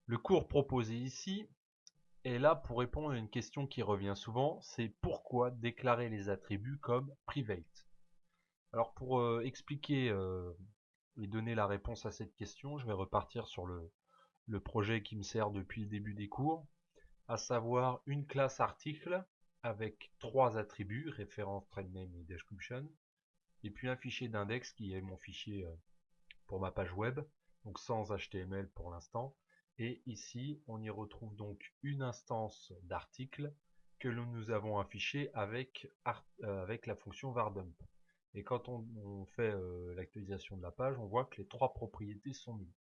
Le cours proposé ici est là pour répondre à une question qui revient souvent, c'est pourquoi déclarer les attributs comme private. Alors pour expliquer et donner la réponse à cette question, je vais repartir sur le projet qui me sert depuis le début des cours, à savoir une classe article avec trois attributs, référence, thread name et description, et puis un fichier d'index qui est mon fichier pour ma page web, donc sans HTML pour l'instant. Et ici, on y retrouve donc une instance d'article que nous avons affichée avec la fonction vardump. Et quand on fait l'actualisation de la page, on voit que les trois propriétés sont mises.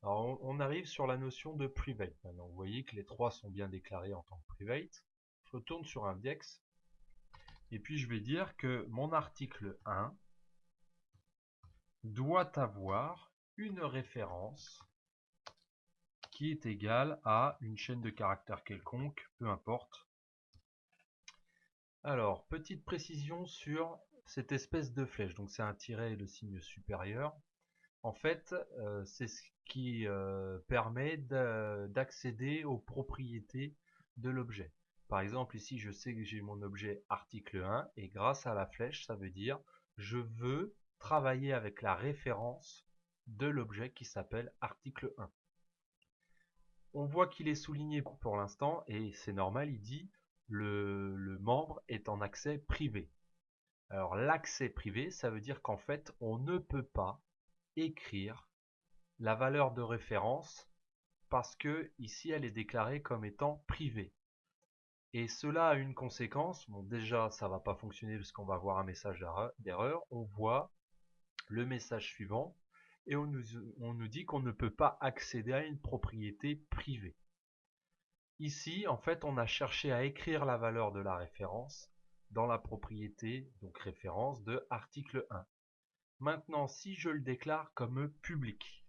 Alors on arrive sur la notion de private maintenant. Vous voyez que les trois sont bien déclarés en tant que private. Je retourne sur index et puis je vais dire que mon article 1 doit avoir une référence qui est égale à une chaîne de caractères quelconque, peu importe. Alors, petite précision sur cette espèce de flèche. Donc c'est un tiret et le signe supérieur. En fait, c'est ce qui permet d'accéder aux propriétés de l'objet. Par exemple, ici, je sais que j'ai mon objet article 1 et grâce à la flèche, ça veut dire je veux travailler avec la référence de l'objet qui s'appelle article 1. On voit qu'il est souligné pour l'instant et c'est normal, il dit le membre est en accès privé. Alors l'accès privé, ça veut dire qu'en fait, on ne peut pas écrire la valeur de référence parce que ici elle est déclarée comme étant privée. Et cela a une conséquence. Bon, déjà ça va pas fonctionner parce qu'on va avoir un message d'erreur. On voit le message suivant et on nous dit qu'on ne peut pas accéder à une propriété privée. Ici, en fait, on a cherché à écrire la valeur de la référence dans la propriété, donc référence de article 1. Maintenant, si je le déclare comme public,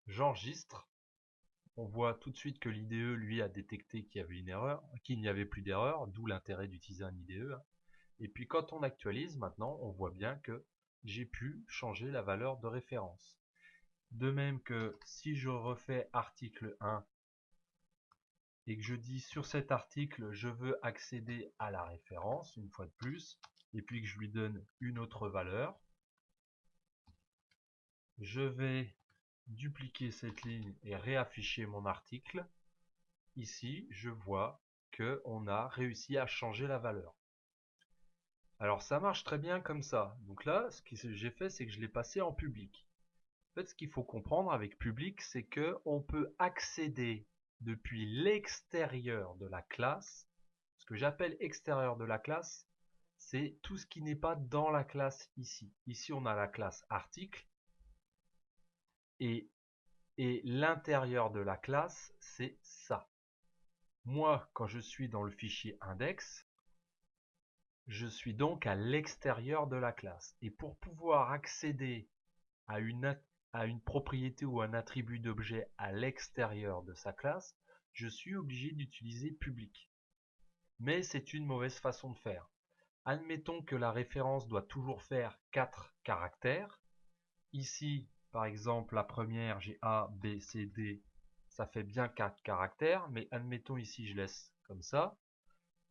j'enregistre. On voit tout de suite que l'IDE, lui, a détecté qu'il y avait une erreur, qu'il n'y avait plus d'erreur, d'où l'intérêt d'utiliser un IDE. Et puis quand on actualise, maintenant, on voit bien que j'ai pu changer la valeur de référence. De même que si je refais article 1 et que je dis sur cet article, je veux accéder à la référence, une fois de plus, et puis que je lui donne une autre valeur, je vais dupliquer cette ligne et réafficher mon article. Ici, je vois qu'on a réussi à changer la valeur. Alors ça marche très bien comme ça. Donc là, ce que j'ai fait, c'est que je l'ai passé en public. En fait, ce qu'il faut comprendre avec public, c'est que on peut accéder depuis l'extérieur de la classe. Ce que j'appelle extérieur de la classe, c'est tout ce qui n'est pas dans la classe ici. Ici, on a la classe article et, et l'intérieur de la classe, c'est ça. Moi, quand je suis dans le fichier index, je suis donc à l'extérieur de la classe. Et pour pouvoir accéder à une propriété ou un attribut d'objet à l'extérieur de sa classe, je suis obligé d'utiliser public. Mais c'est une mauvaise façon de faire. Admettons que la référence doit toujours faire 4 caractères. Ici, par exemple, la première, j'ai A, B, C, D, ça fait bien 4 caractères, mais admettons ici, je laisse comme ça.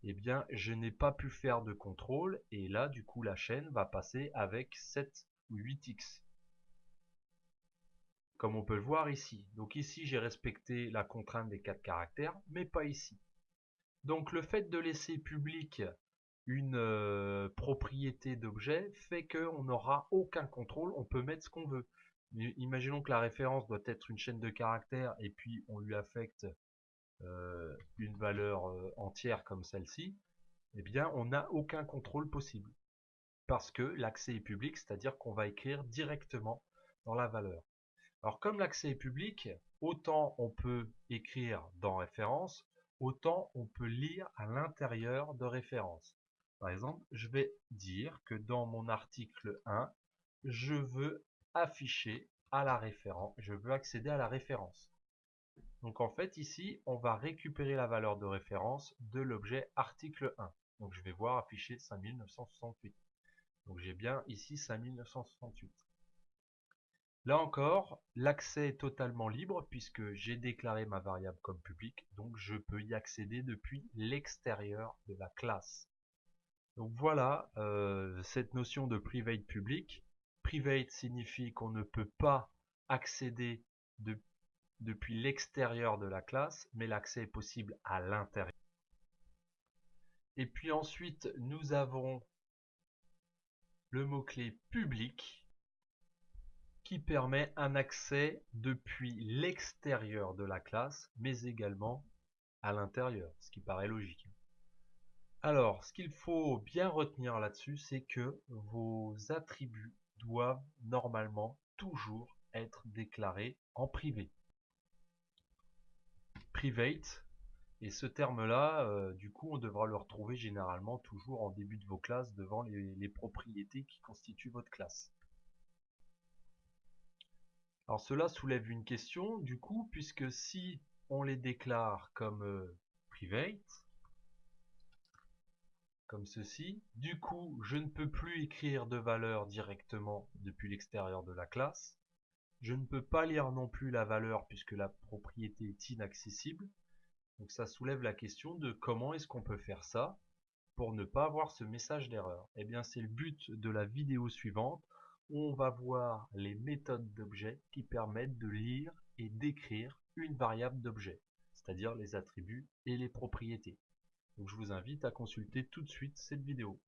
Eh bien, je n'ai pas pu faire de contrôle, et là, du coup, la chaîne va passer avec 7 ou 8x. Comme on peut le voir ici. Donc ici, j'ai respecté la contrainte des 4 caractères, mais pas ici. Donc le fait de laisser public une propriété d'objet fait qu'on n'aura aucun contrôle, on peut mettre ce qu'on veut. Mais imaginons que la référence doit être une chaîne de caractères et puis on lui affecte une valeur entière comme celle-ci, eh bien on n'a aucun contrôle possible. Parce que l'accès est public, c'est-à-dire qu'on va écrire directement dans la valeur. Alors comme l'accès est public, autant on peut écrire dans référence, autant on peut lire à l'intérieur de référence. Par exemple, je vais dire que dans mon article 1, je veux afficher à la référence, je veux accéder à la référence. Donc en fait ici, on va récupérer la valeur de référence de l'objet article 1. Donc je vais voir afficher 5968. Donc j'ai bien ici 5968. Là encore, l'accès est totalement libre puisque j'ai déclaré ma variable comme publique, donc je peux y accéder depuis l'extérieur de la classe. Donc voilà cette notion de private public. Private signifie qu'on ne peut pas accéder depuis l'extérieur de la classe, mais l'accès est possible à l'intérieur. Et puis ensuite, nous avons le mot-clé public qui permet un accès depuis l'extérieur de la classe, mais également à l'intérieur, ce qui paraît logique. Alors, ce qu'il faut bien retenir là-dessus, c'est que vos attributs doivent normalement toujours être déclarés en privé. Private, et ce terme-là, du coup, on devra le retrouver généralement toujours en début de vos classes devant les propriétés qui constituent votre classe. Alors cela soulève une question, du coup, puisque si on les déclare comme private, comme ceci, du coup, je ne peux plus écrire de valeur directement depuis l'extérieur de la classe. Je ne peux pas lire non plus la valeur puisque la propriété est inaccessible. Donc ça soulève la question de comment est-ce qu'on peut faire ça pour ne pas avoir ce message d'erreur. Eh bien, c'est le but de la vidéo suivante où on va voir les méthodes d'objet qui permettent de lire et d'écrire une variable d'objet, c'est-à-dire les attributs et les propriétés. Donc je vous invite à consulter tout de suite cette vidéo.